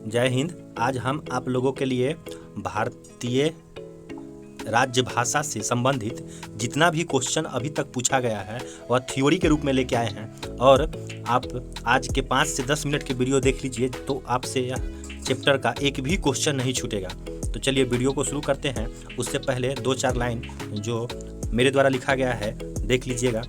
जय हिंद। आज हम आप लोगों के लिए भारतीय राजभाषा से संबंधित जितना भी क्वेश्चन अभी तक पूछा गया है वह थ्योरी के रूप में लेके आए हैं और आप आज के 5 से 10 मिनट के वीडियो देख लीजिए तो आपसे यह चैप्टर का एक भी क्वेश्चन नहीं छूटेगा। तो चलिए वीडियो को शुरू करते हैं। उससे पहले 2-4 लाइन जो मेरे द्वारा लिखा गया है देख लीजिएगा।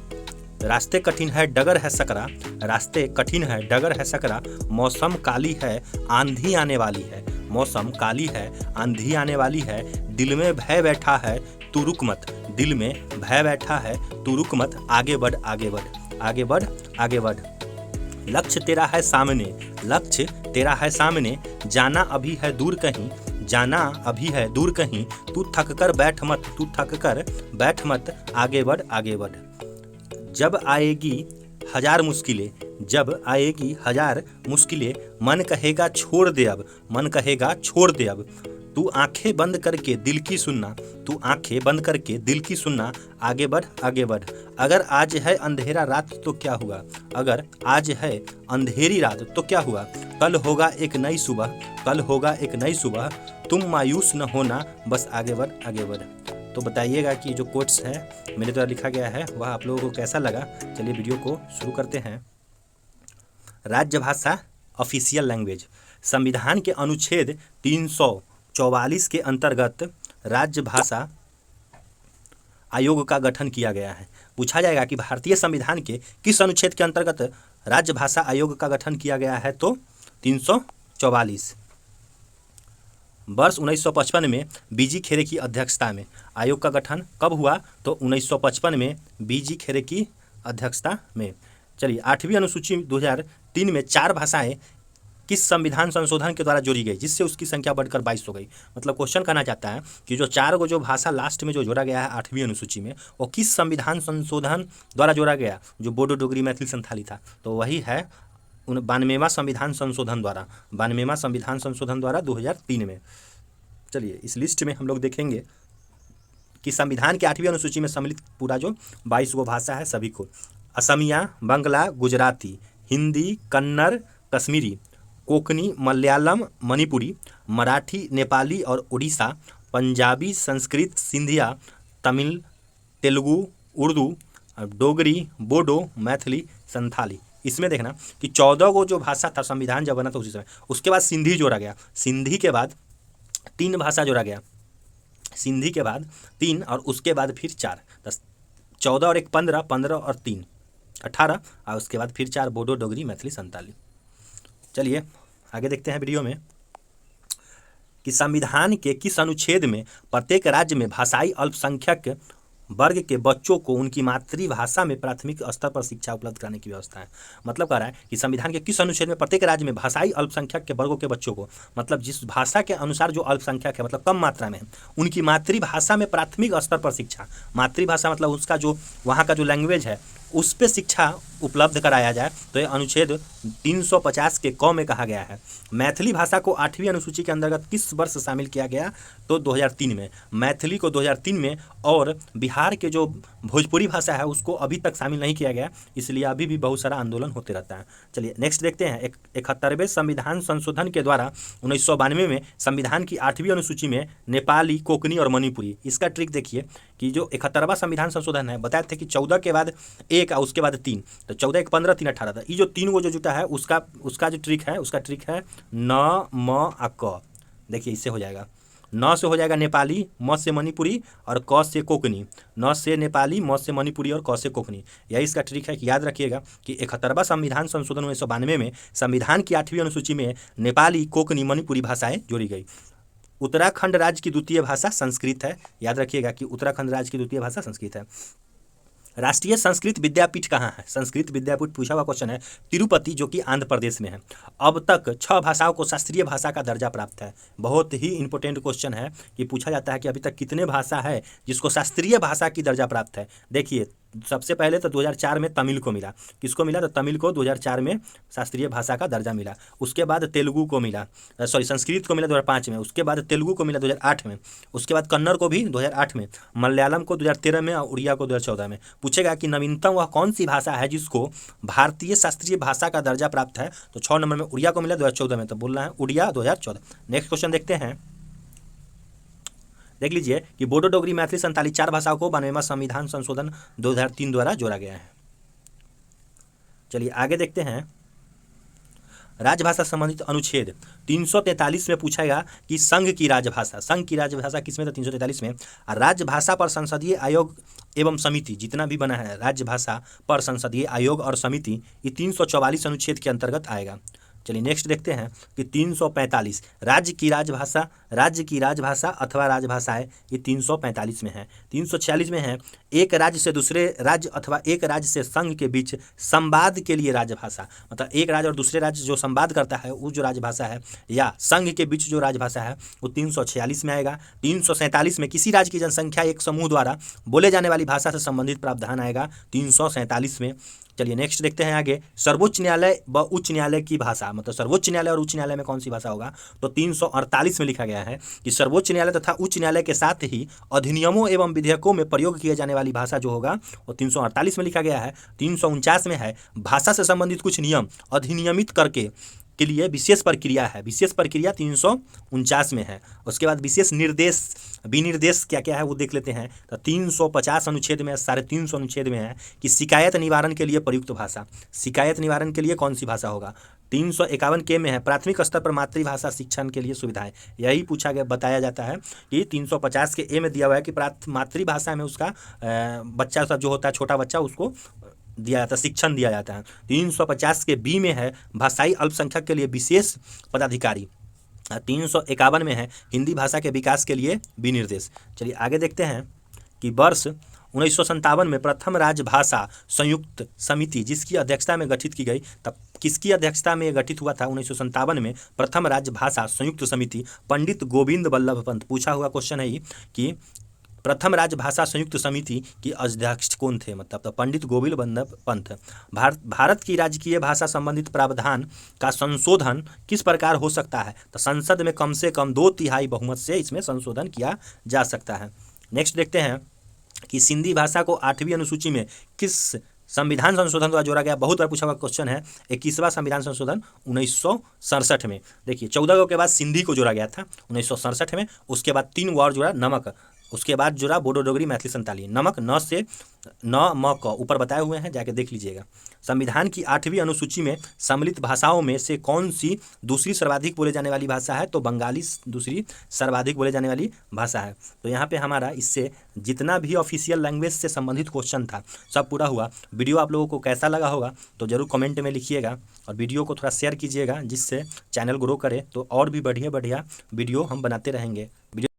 रास्ते कठिन है डगर है सकरा, रास्ते कठिन है डगर है सकरा, मौसम काली है आंधी आने वाली है, मौसम काली है आंधी आने वाली है, दिल में भय बैठा है तू रुक मत, दिल में भय बैठा है तू रुक मत, आगे बढ़ आगे बढ़ आगे बढ़ आगे बढ़। लक्ष्य तेरा है सामने, लक्ष्य तेरा है सामने, जाना अभी है दूर कहीं, जाना अभी है दूर कहीं, तू थक कर बैठ मत, तू थक कर बैठ मत, आगे बढ़ आगे बढ़। जब आएगी हजार मुश्किलें, जब आएगी हजार मुश्किलें, मन कहेगा छोड़ दे अब, मन कहेगा छोड़ दे अब, तू आंखें बंद करके दिल की सुनना, तू आंखें बंद करके दिल की सुनना, आगे बढ़ आगे बढ़। अगर आज है अंधेरा रात तो क्या हुआ, अगर आज है अंधेरी रात तो क्या हुआ, कल होगा एक नई सुबह, कल होगा एक नई सुबह, तुम मायूस न होना बस आगे बढ़ आगे बढ़। तो बताइएगा कि जो कोट्स है मेरे द्वारा लिखा गया है वह आप लोगों को कैसा लगा। चलिए वीडियो को शुरू करते हैं। राजभाषा ऑफिशियल लैंग्वेज। संविधान के अनुच्छेद 344 के अंतर्गत राजभाषा आयोग का गठन किया गया है। पूछा जाएगा कि भारतीय संविधान के किस अनुच्छेद के अंतर्गत राजभाषा आयोग का गठन किया गया है, तो 344। वर्ष 1955 में बीजी खेरे की अध्यक्षता में आयोग का गठन कब हुआ, तो 1955 में बीजी खेरे की अध्यक्षता में। चलिए 8वीं अनुसूची 2003 में 4 भाषाएं किस संविधान संशोधन के द्वारा जोड़ी गई जिससे उसकी संख्या बढ़कर 22 हो गई। मतलब क्वेश्चन कहना चाहता है कि जो 4 गो जो भाषा लास्ट में जो जोड़ा गया है 8वीं अनुसूची में वो किस संविधान संशोधन द्वारा जोड़ा गया, जो बोडो डोगरी मैथिली संथाली था, तो वही है 92वां संविधान संशोधन द्वारा, 92वां संविधान संशोधन द्वारा 2003 में। चलिए इस लिस्ट में हम लोग देखेंगे कि संविधान की 8वीं अनुसूची में सम्मिलित पूरा जो 22 गो भाषा है सभी को असमिया, बंगला, गुजराती, हिंदी, कन्नड़, कश्मीरी, कोंकणी, मलयालम, मणिपुरी, मराठी, नेपाली और उड़ीसा, पंजाबी, संस्कृत, सिंधिया, तमिल, तेलुगु, उर्दू, डोगरी, बोडो, मैथिली, संथाली। इसमें देखना कि 14 गो जो भाषा था संविधान जब बना था उसी समय, उसके बाद सिंधी जोड़ा गया, सिंधी के बाद 3 भाषा जोड़ा गया, सिंधी के बाद 3 और उसके बाद फिर 4, 14 और 1 15, 15 और 3 18 और उसके बाद फिर 4 बोडो, डोगरी, मैथिली, संताली। चलिए आगे देखते हैं वीडियो में कि संविधान के किस अनुच्छेद में प्रत्येक राज्य में भाषाई अल्पसंख्यक वर्ग के बच्चों को उनकी मातृभाषा में प्राथमिक स्तर पर शिक्षा उपलब्ध कराने की व्यवस्था है। मतलब कह रहा है कि संविधान के किस अनुच्छेद में प्रत्येक राज्य में भाषाई अल्पसंख्यक के वर्गों के बच्चों को, मतलब जिस भाषा के अनुसार जो अल्पसंख्यक है मतलब कम मात्रा में है, उनकी मातृभाषा में प्राथमिक स्तर पर शिक्षा, मातृभाषा मतलब उसका जो वहाँ का जो लैंग्वेज है उस पर शिक्षा उपलब्ध कराया जाए, तो ये अनुच्छेद 350 के क में कहा गया है। मैथिली भाषा को 8वीं अनुसूची के अंतर्गत किस वर्ष शामिल किया गया, तो 2003 में। मैथिली को 2003 में, और बिहार के जो भोजपुरी भाषा है उसको अभी तक शामिल नहीं किया गया, इसलिए अभी भी बहुत सारा आंदोलन होते रहता है। चलिए नेक्स्ट देखते हैं। 71वें संविधान संशोधन के द्वारा 1992 में संविधान की 8वीं अनुसूची में नेपाली, कोंकणी और मणिपुरी। इसका ट्रिक देखिए कि जो 71वां संविधान संशोधन है बताए थे कि 14 के बाद 1 और उसके बाद 3, तो 14 1 15 3 18 था। ये जो 3 गो जो जुटा है उसका जो ट्रिक है, उसका ट्रिक है न, म आ क। देखिए इससे हो जाएगा, न से हो जाएगा नेपाली, म से मणिपुरी और क से कोंकणी, न से नेपाली, म से मणिपुरी और क से कोंकणी। यही इसका ट्रिक है कि याद रखिएगा कि 71वां संविधान संशोधन 1992 में संविधान की 8वीं अनुसूची में नेपाली, कोंकणी, मणिपुरी भाषाएं जोड़ी गई। उत्तराखंड राज्य की द्वितीय भाषा संस्कृत है। याद रखिएगा कि उत्तराखंड राज्य की द्वितीय भाषा संस्कृत है। राष्ट्रीय संस्कृत विद्यापीठ कहाँ है? संस्कृत विद्यापीठ पूछा हुआ क्वेश्चन है। तिरुपति, जो कि आंध्र प्रदेश में है। अब तक 6 भाषाओं को शास्त्रीय भाषा का दर्जा प्राप्त है। बहुत ही इंपॉर्टेंट क्वेश्चन है कि पूछा जाता है कि अभी तक कितने भाषा है जिसको शास्त्रीय भाषा की दर्जा प्राप्त है। देखिए सबसे पहले तो 2004 में तमिल को मिला। किसको मिला? तो तमिल को 2004 में शास्त्रीय भाषा का दर्जा मिला। उसके बाद तेलुगु को मिला, संस्कृत को मिला 2005 में। उसके बाद तेलुगु को मिला 2008 में। उसके बाद कन्नड़ को भी 2008 में, मलयालम को 2013 में और उड़िया को 2014 में। पूछेगा कि नवीनतम वह कौन सी भाषा है जिसको भारतीय शास्त्रीय भाषा का दर्जा प्राप्त है? तो 6 नंबर में उड़िया को मिला 2014 में, तो बोलना है उड़िया 2014। नेक्स्ट क्वेश्चन देखते हैं, देख लीजिए कि बोडो, डोगरी, मैथिली, संताली 4 भाषाओं को 92वां संविधान संशोधन 2003 द्वारा जोड़ा गया है। चलिए आगे देखते हैं, राजभाषा संबंधित अनुच्छेद 343 में पूछेगा कि संघ की राजभाषा किसमें? तो 343 में। राजभाषा पर संसदीय आयोग एवं समिति जितना भी बना है राजभाषा पर संसदीय आयोग और समिति, ये 344 अनुच्छेद के अंतर्गत आएगा। चलिए नेक्स्ट देखते हैं कि 345 राज्य की राजभाषा अथवा राजभाषाएं, ये 345 में है। 346 में है एक राज्य से दूसरे राज्य अथवा एक राज्य से संघ के बीच संवाद के लिए राजभाषा, मतलब एक राज्य और दूसरे राज्य जो संवाद करता है वो जो राजभाषा है, या संघ के बीच जो राजभाषा है वो 346 में आएगा। 347 में किसी राज्य की जनसंख्या एक समूह द्वारा बोले जाने वाली भाषा से संबंधित प्रावधान आएगा 347 में। चलिए नेक्स्ट देखते हैं आगे, सर्वोच्च न्यायालय व उच्च न्यायालय की भाषा, मतलब सर्वोच्च न्यायालय और उच्च न्यायालय में कौन सी भाषा होगा? तो 348 में लिखा गया है कि सर्वोच्च न्यायालय तथा उच्च न्यायालय के साथ ही अधिनियमों एवं विधेयकों में प्रयोग किए जाने वाली भाषा जो होगा वो 348 में लिखा गया है। 349 में है भाषा से संबंधित कुछ नियम अधिनियमित करके के लिए विशेष प्रक्रिया है, विशेष प्रक्रिया 349 में है। उसके बाद विशेष निर्देश विनिर्देश क्या क्या है वो देख लेते हैं। तो 350 अनुच्छेद में 350 अनुच्छेद में है कि शिकायत निवारण के लिए प्रयुक्त भाषा, शिकायत निवारण के लिए कौन सी भाषा होगा? 351 के में है प्राथमिक स्तर पर मातृभाषा शिक्षण के लिए सुविधाएं, यही पूछा गया बताया जाता है कि 350 के ए में दिया हुआ है कि मातृभाषा में उसका बच्चा सब जो होता है छोटा बच्चा उसको दिया जाता है, शिक्षण दिया जाता है। 350 के बी में है भाषाई अल्पसंख्यक के लिए विशेष पदाधिकारी। 351 में है हिंदी भाषा के विकास के लिए विनिर्देश। चलिए आगे देखते हैं कि वर्ष 1957 में प्रथम राजभाषा संयुक्त समिति जिसकी अध्यक्षता में गठित की गई, तब किसकी अध्यक्षता में गठित हुआ था? 1957 में प्रथम राजभाषा संयुक्त समिति पंडित गोविंद बल्लभ पंत। पूछा हुआ क्वेश्चन है कि प्रथम राजभाषा संयुक्त समिति की अध्यक्ष कौन थे? मतलब तो पंडित गोविंद बल्लभ पंत। भारत की राजकीय भाषा संबंधित प्रावधान का संशोधन किस प्रकार हो सकता है? तो संसद में कम से कम 2/3 बहुमत से इसमें संशोधन किया जा सकता है। नेक्स्ट देखते हैं कि सिंधी भाषा को 8वीं अनुसूची में किस संविधान संशोधन द्वारा जोड़ा गया? बहुत बार पूछा हुआ क्वेश्चन है। 21वां संविधान संशोधन 1967 में। देखिए 14 के बाद सिंधी को जोड़ा गया था 1967 में। उसके बाद 3 और जोड़ा नमक, उसके बाद जुड़ा बोडो, डोगरी, मैथिली, संताली। नमक न से न म क ऊपर बताए हुए हैं, जाके देख लीजिएगा। संविधान की 8वीं अनुसूची में सम्मिलित भाषाओं में से कौन सी दूसरी सर्वाधिक बोले जाने वाली भाषा है? तो बंगाली दूसरी सर्वाधिक बोले जाने वाली भाषा है। तो यहाँ पे हमारा इससे जितना भी ऑफिशियल लैंग्वेज से संबंधित क्वेश्चन था सब पूरा हुआ। वीडियो आप लोगों को कैसा लगा होगा तो ज़रूर कमेंट में लिखिएगा और वीडियो को थोड़ा शेयर कीजिएगा जिससे चैनल ग्रो करे, तो और भी बढ़िया बढ़िया वीडियो हम बनाते रहेंगे। वीडियो